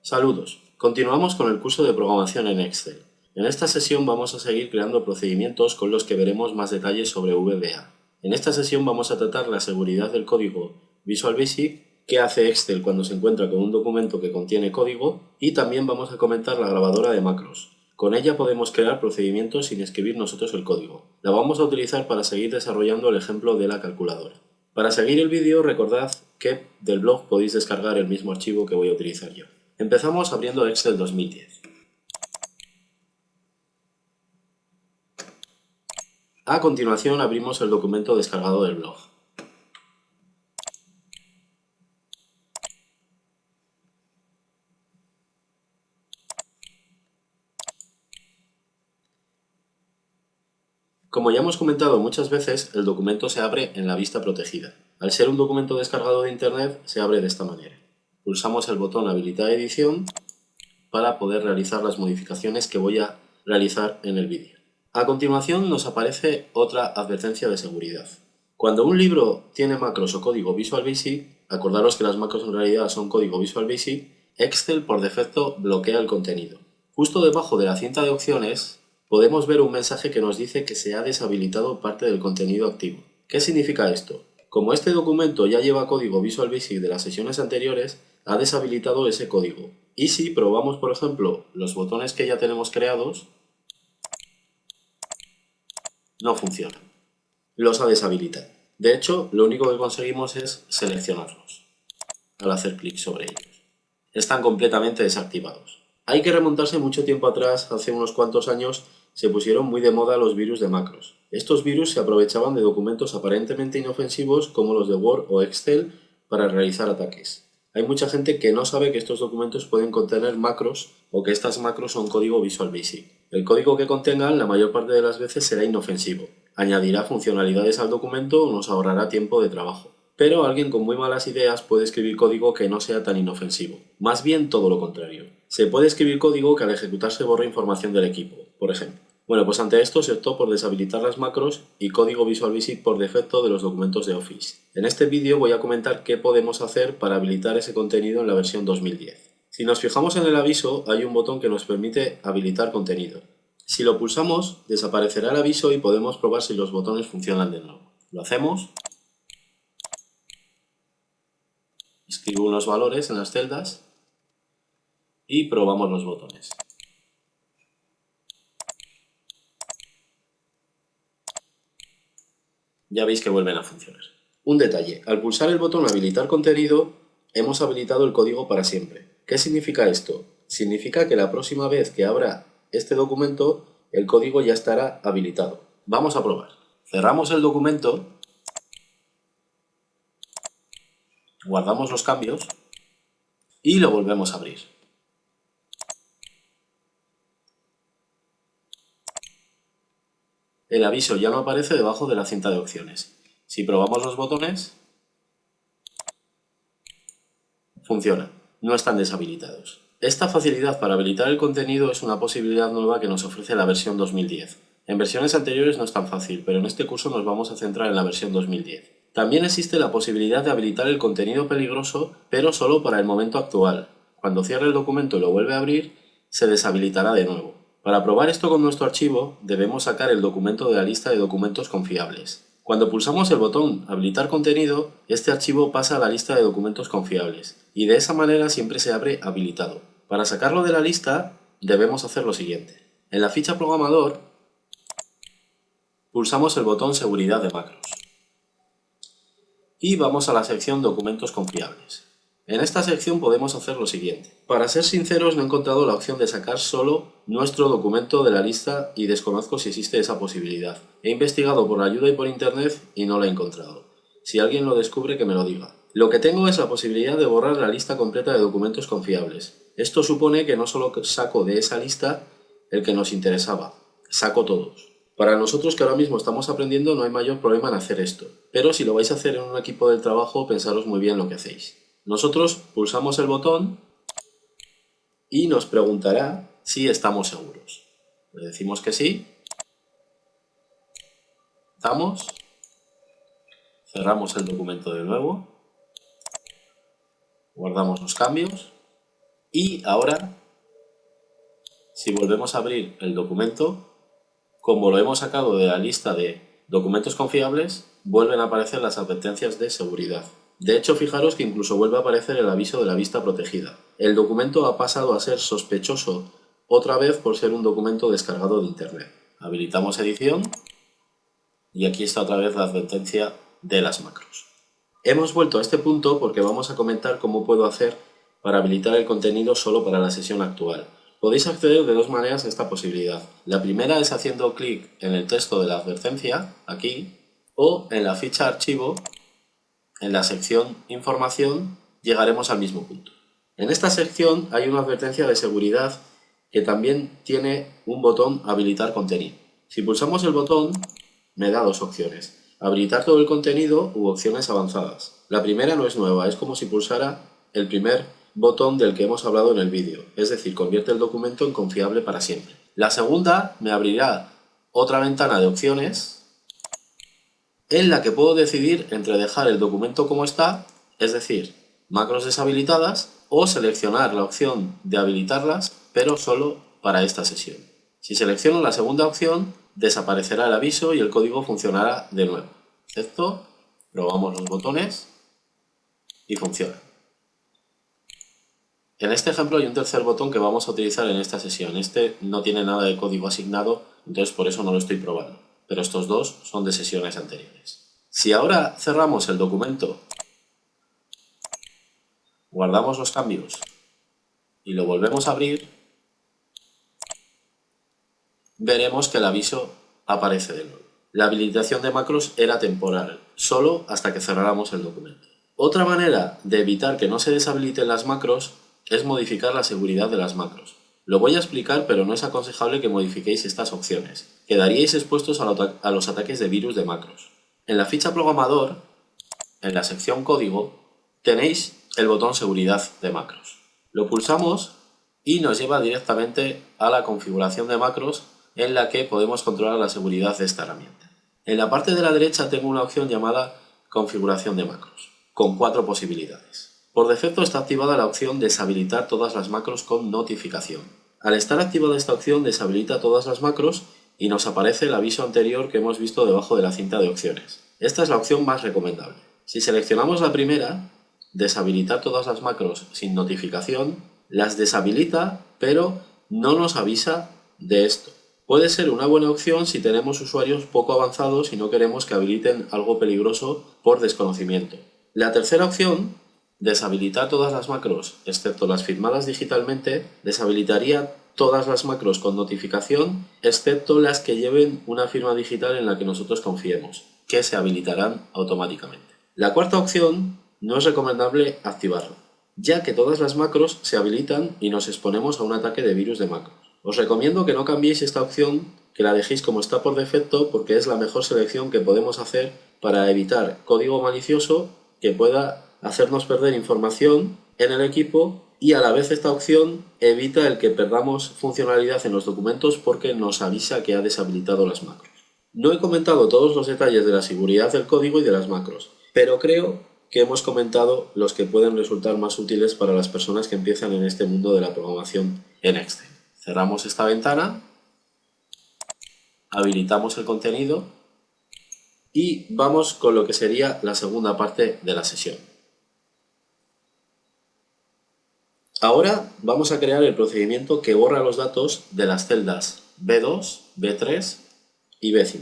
Saludos. Continuamos con el curso de programación en Excel. En esta sesión vamos a seguir creando procedimientos con los que veremos más detalles sobre VBA. En esta sesión vamos a tratar la seguridad del código Visual Basic, qué hace Excel cuando se encuentra con un documento que contiene código, y también vamos a comentar la grabadora de macros. Con ella podemos crear procedimientos sin escribir nosotros el código. La vamos a utilizar para seguir desarrollando el ejemplo de la calculadora. Para seguir el vídeo, recordad que del blog podéis descargar el mismo archivo que voy a utilizar yo. Empezamos abriendo Excel 2010. A continuación abrimos el documento descargado del blog. Como ya hemos comentado muchas veces, el documento se abre en la vista protegida. Al ser un documento descargado de Internet, se abre de esta manera. Pulsamos el botón Habilitar edición para poder realizar las modificaciones que voy a realizar en el vídeo. A continuación nos aparece otra advertencia de seguridad. Cuando un libro tiene macros o código Visual Basic, acordaros que las macros en realidad son código Visual Basic, Excel por defecto bloquea el contenido. Justo debajo de la cinta de opciones podemos ver un mensaje que nos dice que se ha deshabilitado parte del contenido activo. ¿Qué significa esto? Como este documento ya lleva código Visual Basic de las sesiones anteriores, ha deshabilitado ese código. Y si probamos, por ejemplo, los botones que ya tenemos creados, no funcionan. Los ha deshabilitado. De hecho, lo único que conseguimos es seleccionarlos al hacer clic sobre ellos. Están completamente desactivados. Hay que remontarse mucho tiempo atrás, hace unos cuantos años, se pusieron muy de moda los virus de macros. Estos virus se aprovechaban de documentos aparentemente inofensivos como los de Word o Excel para realizar ataques. Hay mucha gente que no sabe que estos documentos pueden contener macros o que estas macros son código Visual Basic. El código que contengan la mayor parte de las veces será inofensivo. Añadirá funcionalidades al documento o nos ahorrará tiempo de trabajo. Pero alguien con muy malas ideas puede escribir código que no sea tan inofensivo. Más bien todo lo contrario. Se puede escribir código que al ejecutarse borra información del equipo, por ejemplo. Bueno, pues ante esto se optó por deshabilitar las macros y código Visual Basic por defecto de los documentos de Office. En este vídeo voy a comentar qué podemos hacer para habilitar ese contenido en la versión 2010. Si nos fijamos en el aviso, hay un botón que nos permite habilitar contenido. Si lo pulsamos, desaparecerá el aviso y podemos probar si los botones funcionan de nuevo. Lo hacemos. Escribo unos valores en las celdas y probamos los botones. Ya veis que vuelven a funcionar. Un detalle, al pulsar el botón Habilitar contenido, hemos habilitado el código para siempre. ¿Qué significa esto? Significa que la próxima vez que abra este documento, el código ya estará habilitado. Vamos a probar. Cerramos el documento, guardamos los cambios y lo volvemos a abrir. El aviso ya no aparece debajo de la cinta de opciones. Si probamos los botones, funciona, no están deshabilitados. Esta facilidad para habilitar el contenido es una posibilidad nueva que nos ofrece la versión 2010. En versiones anteriores no es tan fácil, pero en este curso nos vamos a centrar en la versión 2010. También existe la posibilidad de habilitar el contenido peligroso, pero solo para el momento actual. Cuando cierre el documento y lo vuelve a abrir, se deshabilitará de nuevo. Para probar esto con nuestro archivo, debemos sacar el documento de la lista de documentos confiables. Cuando pulsamos el botón Habilitar contenido, este archivo pasa a la lista de documentos confiables, y de esa manera siempre se abre habilitado. Para sacarlo de la lista, debemos hacer lo siguiente. En la ficha Programador, pulsamos el botón Seguridad de macros. Y vamos a la sección Documentos confiables. En esta sección podemos hacer lo siguiente. Para ser sinceros, no he encontrado la opción de sacar solo nuestro documento de la lista y desconozco si existe esa posibilidad. He investigado por ayuda y por internet y no la he encontrado. Si alguien lo descubre, que me lo diga. Lo que tengo es la posibilidad de borrar la lista completa de documentos confiables. Esto supone que no solo saco de esa lista el que nos interesaba, saco todos. Para nosotros que ahora mismo estamos aprendiendo no hay mayor problema en hacer esto, pero si lo vais a hacer en un equipo del trabajo, pensaros muy bien lo que hacéis. Nosotros pulsamos el botón y nos preguntará si estamos seguros. Le decimos que sí, damos, cerramos el documento de nuevo, guardamos los cambios Y ahora, si volvemos a abrir el documento, como lo hemos sacado de la lista de documentos confiables, vuelven a aparecer las advertencias de seguridad. De hecho, fijaros que incluso vuelve a aparecer el aviso de la vista protegida. El documento ha pasado a ser sospechoso otra vez por ser un documento descargado de Internet. Habilitamos edición y aquí está otra vez la advertencia de las macros. Hemos vuelto a este punto porque vamos a comentar cómo puedo hacer para habilitar el contenido solo para la sesión actual. Podéis acceder de dos maneras a esta posibilidad. La primera es haciendo clic en el texto de la advertencia, aquí, o en la ficha archivo, en la sección información, llegaremos al mismo punto. En esta sección hay una advertencia de seguridad que también tiene un botón habilitar contenido. Si pulsamos el botón, me da dos opciones: habilitar todo el contenido u opciones avanzadas. La primera no es nueva, es como si pulsara el primer botón del que hemos hablado en el vídeo, es decir, convierte el documento en confiable para siempre. La segunda me abrirá otra ventana de opciones en la que puedo decidir entre dejar el documento como está, es decir, macros deshabilitadas, o seleccionar la opción de habilitarlas, pero solo para esta sesión. Si selecciono la segunda opción, desaparecerá el aviso y el código funcionará de nuevo. Esto, probamos los botones y funciona. En este ejemplo hay un tercer botón que vamos a utilizar en esta sesión. Este no tiene nada de código asignado, entonces por eso no lo estoy probando. Pero estos dos son de sesiones anteriores. Si ahora cerramos el documento, guardamos los cambios y lo volvemos a abrir, veremos que el aviso aparece de nuevo. La habilitación de macros era temporal, solo hasta que cerráramos el documento. Otra manera de evitar que no se deshabiliten las macros es modificar la seguridad de las macros. Lo voy a explicar, pero no es aconsejable que modifiquéis estas opciones. Quedaríais expuestos a los ataques de virus de macros. En la ficha programador, en la sección código, tenéis el botón seguridad de macros. Lo pulsamos y nos lleva directamente a la configuración de macros en la que podemos controlar la seguridad de esta herramienta. En la parte de la derecha tengo una opción llamada configuración de macros, con 4 posibilidades. Por defecto está activada la opción deshabilitar todas las macros con notificación. Al estar activada esta opción deshabilita todas las macros y nos aparece el aviso anterior que hemos visto debajo de la cinta de opciones. Esta es la opción más recomendable. Si seleccionamos la primera, deshabilitar todas las macros sin notificación, las deshabilita, pero no nos avisa de esto. Puede ser una buena opción si tenemos usuarios poco avanzados y no queremos que habiliten algo peligroso por desconocimiento. La tercera opción, deshabilitar todas las macros, excepto las firmadas digitalmente, deshabilitaría todas las macros con notificación, excepto las que lleven una firma digital en la que nosotros confiemos, que se habilitarán automáticamente. La cuarta opción no es recomendable activarla, ya que todas las macros se habilitan y nos exponemos a un ataque de virus de macros. Os recomiendo que no cambiéis esta opción, que la dejéis como está por defecto, porque es la mejor selección que podemos hacer para evitar código malicioso que pueda hacernos perder información en el equipo, y a la vez esta opción evita el que perdamos funcionalidad en los documentos porque nos avisa que ha deshabilitado las macros. No he comentado todos los detalles de la seguridad del código y de las macros, pero creo que hemos comentado los que pueden resultar más útiles para las personas que empiezan en este mundo de la programación en Excel. Cerramos esta ventana, habilitamos el contenido y vamos con lo que sería la segunda parte de la sesión. Ahora vamos a crear el procedimiento que borra los datos de las celdas B2, B3 y B5.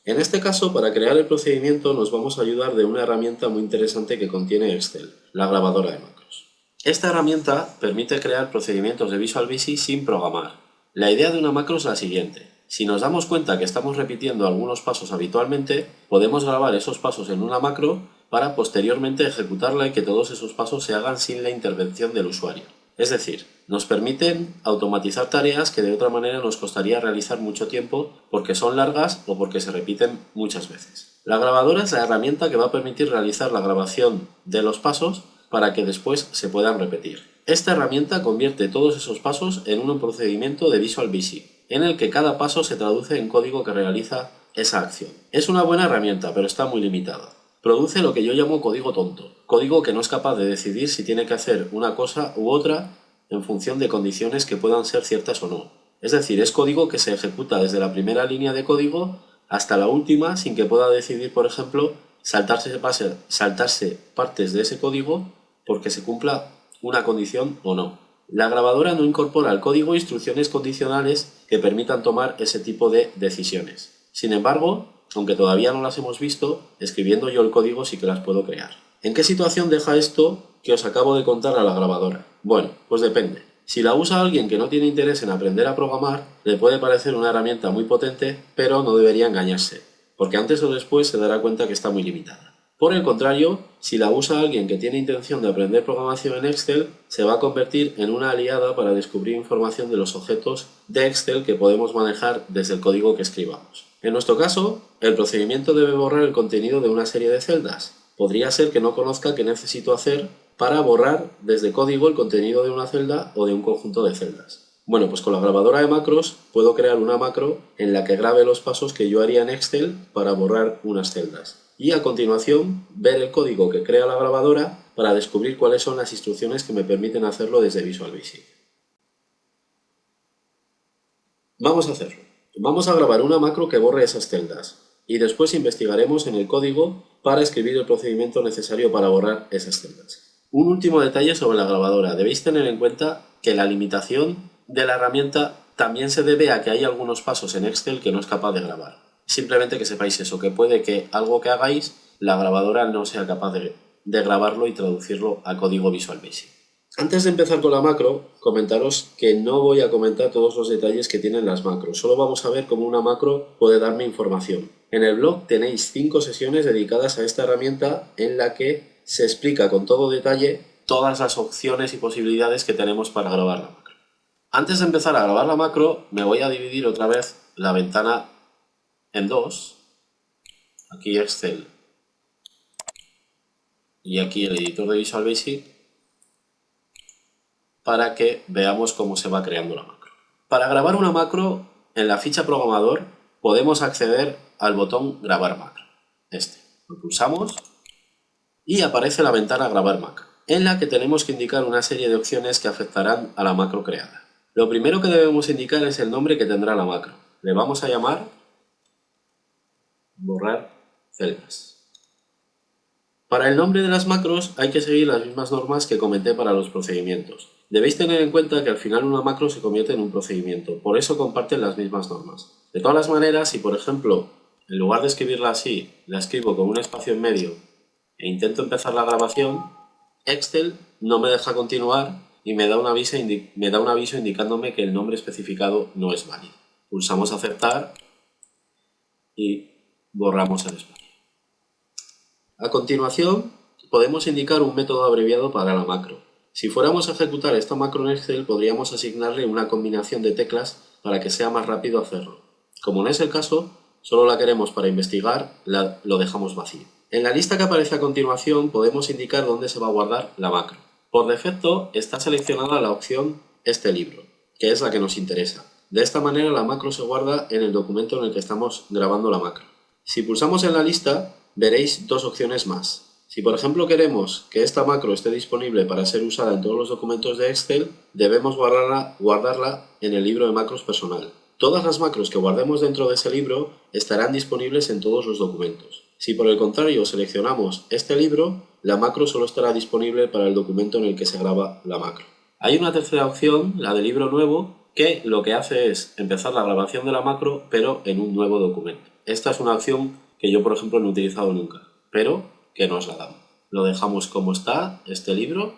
En este caso, para crear el procedimiento nos vamos a ayudar de una herramienta muy interesante que contiene Excel, la grabadora de macros. Esta herramienta permite crear procedimientos de Visual Basic sin programar. La idea de una macro es la siguiente: si nos damos cuenta que estamos repitiendo algunos pasos habitualmente, podemos grabar esos pasos en una macro para posteriormente ejecutarla y que todos esos pasos se hagan sin la intervención del usuario. Es decir, nos permiten automatizar tareas que de otra manera nos costaría realizar mucho tiempo porque son largas o porque se repiten muchas veces. La grabadora es la herramienta que va a permitir realizar la grabación de los pasos para que después se puedan repetir. Esta herramienta convierte todos esos pasos en un procedimiento de Visual Basic, en el que cada paso se traduce en código que realiza esa acción. Es una buena herramienta, pero está muy limitada. Produce lo que yo llamo código tonto, código que no es capaz de decidir si tiene que hacer una cosa u otra en función de condiciones que puedan ser ciertas o no. Es decir, es código que se ejecuta desde la primera línea de código hasta la última sin que pueda decidir, por ejemplo, saltarse partes de ese código porque se cumpla una condición o no. La grabadora no incorpora al código instrucciones condicionales que permitan tomar ese tipo de decisiones. Sin embargo, aunque todavía no las hemos visto, escribiendo yo el código sí que las puedo crear. ¿En qué situación deja esto que os acabo de contar a la grabadora? Bueno, pues depende. Si la usa alguien que no tiene interés en aprender a programar, le puede parecer una herramienta muy potente, pero no debería engañarse, porque antes o después se dará cuenta que está muy limitada. Por el contrario, si la usa alguien que tiene intención de aprender programación en Excel, se va a convertir en una aliada para descubrir información de los objetos de Excel que podemos manejar desde el código que escribamos. En nuestro caso, el procedimiento debe borrar el contenido de una serie de celdas. Podría ser que no conozca qué necesito hacer para borrar desde código el contenido de una celda o de un conjunto de celdas. Bueno, pues con la grabadora de macros puedo crear una macro en la que grabe los pasos que yo haría en Excel para borrar unas celdas. Y a continuación ver el código que crea la grabadora para descubrir cuáles son las instrucciones que me permiten hacerlo desde Visual Basic. Vamos a hacerlo. Vamos a grabar una macro que borre esas celdas y después investigaremos en el código para escribir el procedimiento necesario para borrar esas celdas. Un último detalle sobre la grabadora. Debéis tener en cuenta que la limitación de la herramienta también se debe a que hay algunos pasos en Excel que no es capaz de grabar. Simplemente que sepáis eso, que puede que algo que hagáis, la grabadora no sea capaz de grabarlo y traducirlo a código Visual Basic. Antes de empezar con la macro, comentaros que no voy a comentar todos los detalles que tienen las macros, solo vamos a ver cómo una macro puede darme información. En el blog tenéis 5 sesiones dedicadas a esta herramienta en la que se explica con todo detalle todas las opciones y posibilidades que tenemos para grabar la macro. Antes de empezar a grabar la macro, me voy a dividir otra vez la ventana en dos, aquí Excel y aquí el editor de Visual Basic, para que veamos cómo se va creando la macro. Para grabar una macro, en la ficha programador podemos acceder al botón grabar macro. Lo pulsamos y aparece la ventana grabar macro, en la que tenemos que indicar una serie de opciones que afectarán a la macro creada. Lo primero que debemos indicar es el nombre que tendrá la macro. Le vamos a llamar borrar celdas. Para el nombre de las macros hay que seguir las mismas normas que comenté para los procedimientos. Debéis tener en cuenta que al final una macro se convierte en un procedimiento, por eso comparten las mismas normas. De todas las maneras, si por ejemplo, en lugar de escribirla así, la escribo con un espacio en medio e intento empezar la grabación, Excel no me deja continuar y me da un aviso indicándome que el nombre especificado no es válido. Pulsamos aceptar y borramos el espacio. A continuación, podemos indicar un método abreviado para la macro. Si fuéramos a ejecutar esta macro en Excel, podríamos asignarle una combinación de teclas para que sea más rápido hacerlo. Como no es el caso, solo la queremos para investigar, lo dejamos vacío. En la lista que aparece a continuación podemos indicar dónde se va a guardar la macro. Por defecto está seleccionada la opción Este libro, que es la que nos interesa. De esta manera la macro se guarda en el documento en el que estamos grabando la macro. Si pulsamos en la lista, veréis dos opciones más. Si por ejemplo queremos que esta macro esté disponible para ser usada en todos los documentos de Excel, debemos guardarla en el libro de macros personal. Todas las macros que guardemos dentro de ese libro estarán disponibles en todos los documentos. Si por el contrario seleccionamos este libro, la macro solo estará disponible para el documento en el que se graba la macro. Hay una tercera opción, la de libro nuevo, que lo que hace es empezar la grabación de la macro, pero en un nuevo documento. Esta es una opción que yo, por ejemplo, no he utilizado nunca, pero que nos la damos. Lo dejamos como está, este libro,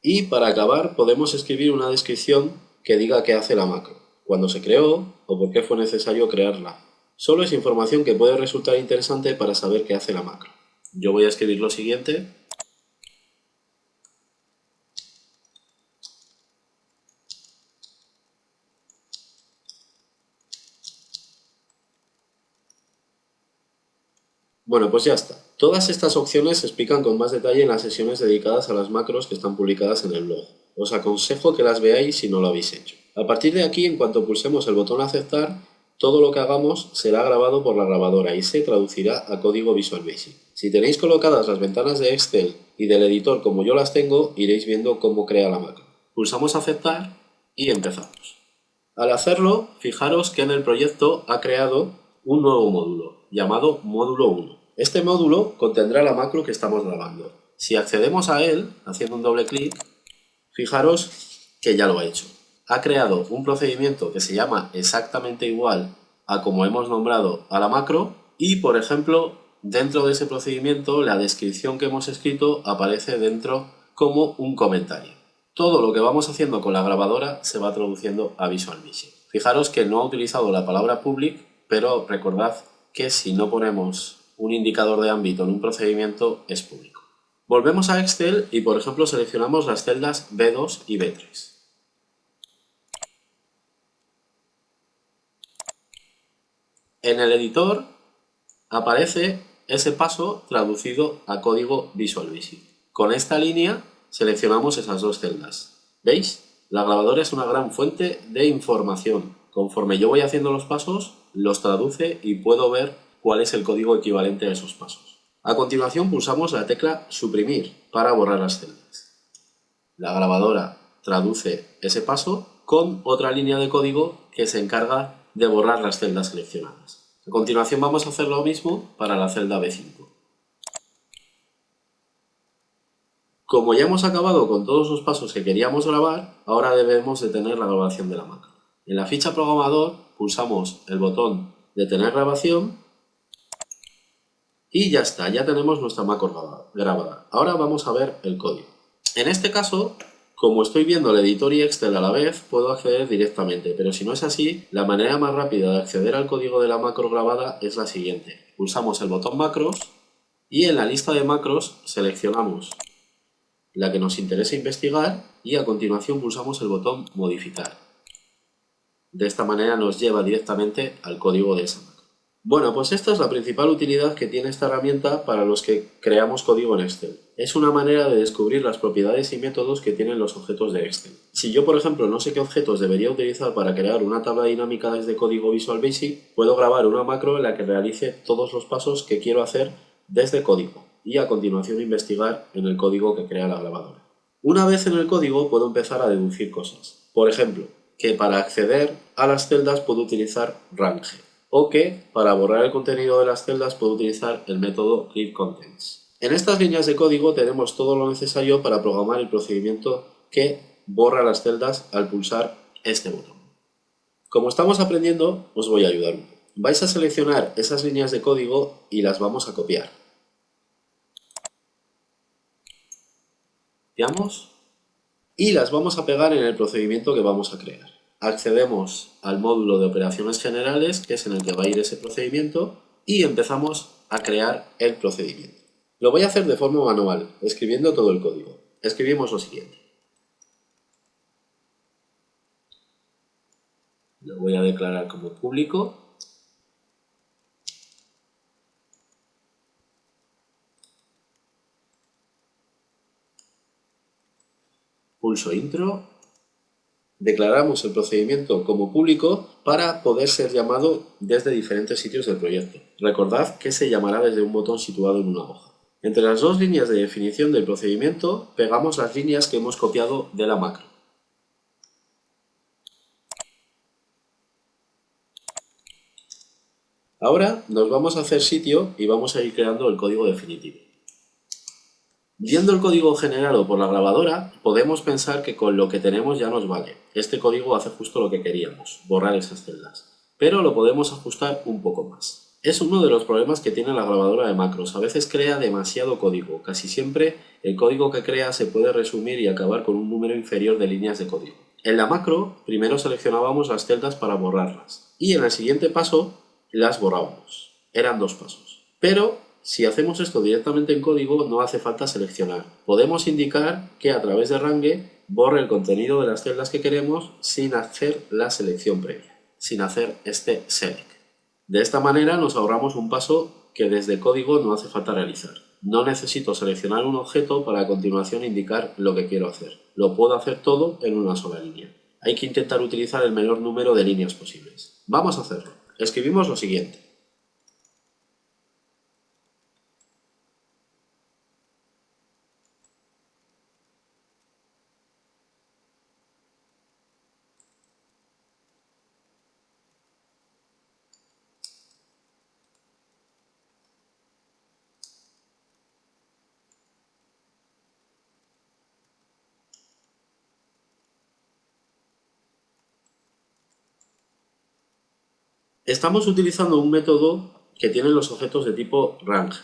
y para acabar podemos escribir una descripción que diga qué hace la macro, cuándo se creó o por qué fue necesario crearla. Solo es información que puede resultar interesante para saber qué hace la macro. Yo voy a escribir lo siguiente. Bueno, pues ya está. Todas estas opciones se explican con más detalle en las sesiones dedicadas a las macros que están publicadas en el blog. Os aconsejo que las veáis si no lo habéis hecho. A partir de aquí, en cuanto pulsemos el botón aceptar, todo lo que hagamos será grabado por la grabadora y se traducirá a código Visual Basic. Si tenéis colocadas las ventanas de Excel y del editor como yo las tengo, iréis viendo cómo crea la macro. Pulsamos aceptar y empezamos. Al hacerlo, fijaros que en el proyecto ha creado un nuevo módulo, llamado módulo 1. Este módulo contendrá la macro que estamos grabando. Si accedemos a él, haciendo un doble clic, fijaros que ya lo ha hecho. Ha creado un procedimiento que se llama exactamente igual a como hemos nombrado a la macro y, por ejemplo, dentro de ese procedimiento la descripción que hemos escrito aparece dentro como un comentario. Todo lo que vamos haciendo con la grabadora se va traduciendo a Visual Basic. Fijaros que no ha utilizado la palabra public, pero recordad que si no ponemos un indicador de ámbito en un procedimiento es público. Volvemos a Excel y, por ejemplo, seleccionamos las celdas B2 y B3. En el editor aparece ese paso traducido a código Visual Basic. Con esta línea seleccionamos esas dos celdas. ¿Veis? La grabadora es una gran fuente de información. Conforme yo voy haciendo los pasos, los traduce y puedo ver cuál es el código equivalente a esos pasos. A continuación pulsamos la tecla suprimir para borrar las celdas. La grabadora traduce ese paso con otra línea de código que se encarga de borrar las celdas seleccionadas. A continuación vamos a hacer lo mismo para la celda B5. Como ya hemos acabado con todos los pasos que queríamos grabar, ahora debemos detener la grabación de la macro. En la ficha programador pulsamos el botón detener grabación y ya está, ya tenemos nuestra macro grabada. Ahora vamos a ver el código. En este caso, como estoy viendo el editor y Excel a la vez, puedo acceder directamente, pero si no es así, la manera más rápida de acceder al código de la macro grabada es la siguiente. Pulsamos el botón macros y en la lista de macros seleccionamos la que nos interesa investigar y a continuación pulsamos el botón modificar. De esta manera nos lleva directamente al código de esa macro. Bueno, pues esta es la principal utilidad que tiene esta herramienta para los que creamos código en Excel. Es una manera de descubrir las propiedades y métodos que tienen los objetos de Excel. Si yo, por ejemplo, no sé qué objetos debería utilizar para crear una tabla dinámica desde código Visual Basic, puedo grabar una macro en la que realice todos los pasos que quiero hacer desde código y a continuación investigar en el código que crea la grabadora. Una vez en el código puedo empezar a deducir cosas. Por ejemplo, que para acceder a las celdas puedo utilizar range o que para borrar el contenido de las celdas puedo utilizar el método clearContents. En estas líneas de código tenemos todo lo necesario para programar el procedimiento que borra las celdas al pulsar este botón. Como estamos aprendiendo, os voy a ayudar un poco. Vais a seleccionar esas líneas de código y las vamos a copiar. Copiamos y las vamos a pegar en el procedimiento que vamos a crear. Accedemos al módulo de operaciones generales, que es en el que va a ir ese procedimiento, y empezamos a crear el procedimiento. Lo voy a hacer de forma manual, escribiendo todo el código. Escribimos lo siguiente. Lo voy a declarar como público. Pulso intro. Declaramos el procedimiento como público para poder ser llamado desde diferentes sitios del proyecto. Recordad que se llamará desde un botón situado en una hoja. Entre las dos líneas de definición del procedimiento pegamos las líneas que hemos copiado de la macro. Ahora nos vamos a hacer sitio y vamos a ir creando el código definitivo. Viendo el código generado por la grabadora, podemos pensar que con lo que tenemos ya nos vale. Este código hace justo lo que queríamos, borrar esas celdas. Pero lo podemos ajustar un poco más. Es uno de los problemas que tiene la grabadora de macros. A veces crea demasiado código. Casi siempre el código que crea se puede resumir y acabar con un número inferior de líneas de código. En la macro, primero seleccionábamos las celdas para borrarlas. Y en el siguiente paso, las borrábamos. Eran dos pasos. Pero si hacemos esto directamente en código, no hace falta seleccionar. Podemos indicar que a través de range borre el contenido de las celdas que queremos sin hacer la selección previa, sin hacer este select. De esta manera nos ahorramos un paso que desde código no hace falta realizar. No necesito seleccionar un objeto para a continuación indicar lo que quiero hacer. Lo puedo hacer todo en una sola línea. Hay que intentar utilizar el menor número de líneas posibles. Vamos a hacerlo. Escribimos lo siguiente. Estamos utilizando un método que tiene los objetos de tipo range,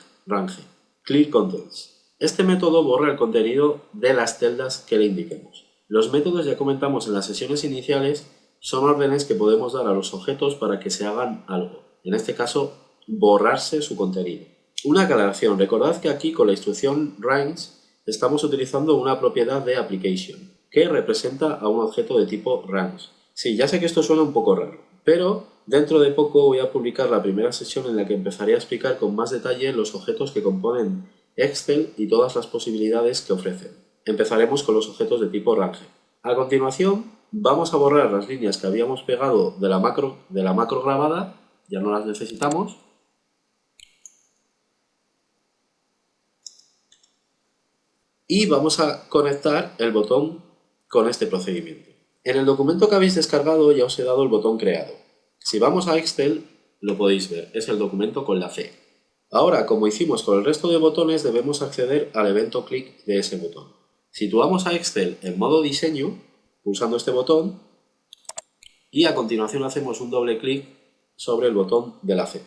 clear contents. Este método borra el contenido de las celdas que le indiquemos. Los métodos, ya comentamos en las sesiones iniciales, son órdenes que podemos dar a los objetos para que se hagan algo. En este caso, borrarse su contenido. Una aclaración, recordad que aquí con la instrucción range estamos utilizando una propiedad de application que representa a un objeto de tipo range. Sí, ya sé que esto suena un poco raro, pero dentro de poco voy a publicar la primera sesión en la que empezaré a explicar con más detalle los objetos que componen Excel y todas las posibilidades que ofrecen. Empezaremos con los objetos de tipo range. A continuación, vamos a borrar las líneas que habíamos pegado de la macro grabada, ya no las necesitamos. Y vamos a conectar el botón con este procedimiento. En el documento que habéis descargado ya os he dado el botón creado. Si vamos a Excel, lo podéis ver, es el documento con la C. Ahora, como hicimos con el resto de botones, debemos acceder al evento clic de ese botón. Situamos a Excel en modo diseño, pulsando este botón, y a continuación hacemos un doble clic sobre el botón de la C.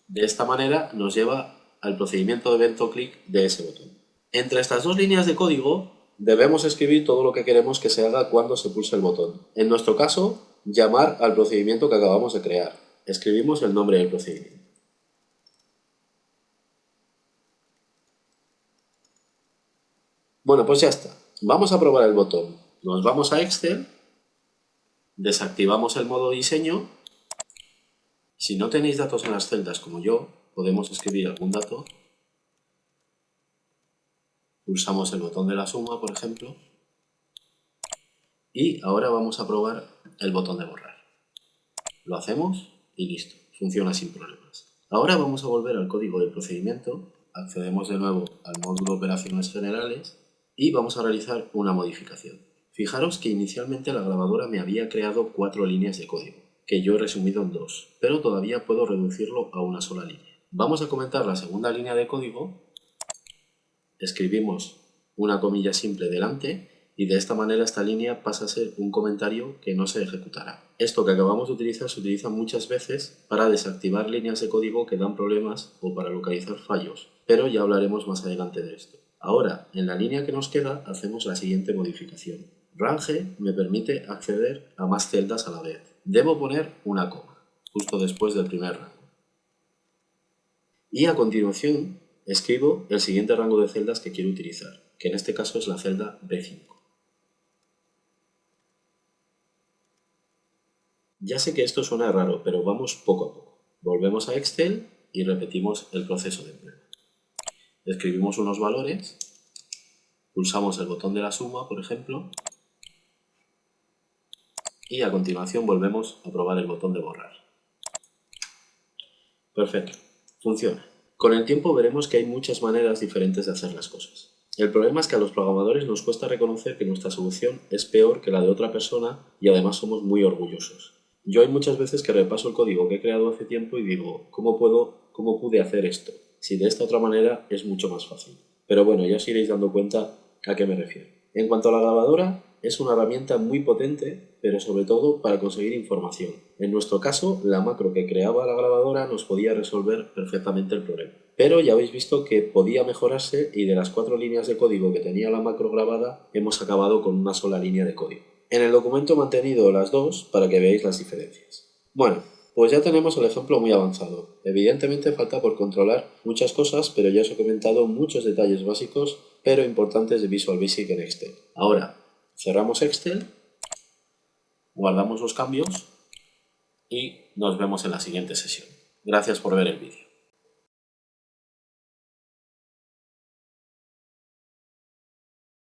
De esta manera nos lleva al procedimiento de evento clic de ese botón. Entre estas dos líneas de código debemos escribir todo lo que queremos que se haga cuando se pulse el botón. En nuestro caso, llamar al procedimiento que acabamos de crear. Escribimos el nombre del procedimiento. Bueno, pues ya está. Vamos a probar el botón. Nos vamos a Excel, desactivamos el modo diseño. Si no tenéis datos en las celdas como yo, podemos escribir algún dato. Pulsamos el botón de la suma, por ejemplo. Y ahora vamos a probar el botón de borrar. Lo hacemos y listo, funciona sin problemas. Ahora vamos a volver al código del procedimiento, accedemos de nuevo al módulo Operaciones Generales y vamos a realizar una modificación. Fijaros que inicialmente la grabadora me había creado 4 líneas de código, que yo he resumido en 2, pero todavía puedo reducirlo a una sola línea. Vamos a comentar la segunda línea de código, escribimos una comilla simple delante y de esta manera esta línea pasa a ser un comentario que no se ejecutará. Esto que acabamos de utilizar se utiliza muchas veces para desactivar líneas de código que dan problemas o para localizar fallos, pero ya hablaremos más adelante de esto. Ahora, en la línea que nos queda, hacemos la siguiente modificación. Range me permite acceder a más celdas a la vez. Debo poner una coma, justo después del primer rango. Y a continuación, escribo el siguiente rango de celdas que quiero utilizar, que en este caso es la celda B5. Ya sé que esto suena raro, pero vamos poco a poco. Volvemos a Excel y repetimos el proceso de prueba. Escribimos unos valores, pulsamos el botón de la suma, por ejemplo, y a continuación volvemos a probar el botón de borrar. Perfecto, funciona. Con el tiempo veremos que hay muchas maneras diferentes de hacer las cosas. El problema es que a los programadores nos cuesta reconocer que nuestra solución es peor que la de otra persona y además somos muy orgullosos. Yo hay muchas veces que repaso el código que he creado hace tiempo y digo, ¿cómo pude hacer esto? Si de esta otra manera es mucho más fácil. Pero bueno, ya os iréis dando cuenta a qué me refiero. En cuanto a la grabadora, es una herramienta muy potente, pero sobre todo para conseguir información. En nuestro caso, la macro que creaba la grabadora nos podía resolver perfectamente el problema. Pero ya habéis visto que podía mejorarse y de las 4 líneas de código que tenía la macro grabada, hemos acabado con una sola línea de código. En el documento he mantenido las dos para que veáis las diferencias. Bueno, pues ya tenemos el ejemplo muy avanzado. Evidentemente falta por controlar muchas cosas, pero ya os he comentado muchos detalles básicos, pero importantes de Visual Basic en Excel. Ahora, cerramos Excel, guardamos los cambios y nos vemos en la siguiente sesión. Gracias por ver el vídeo.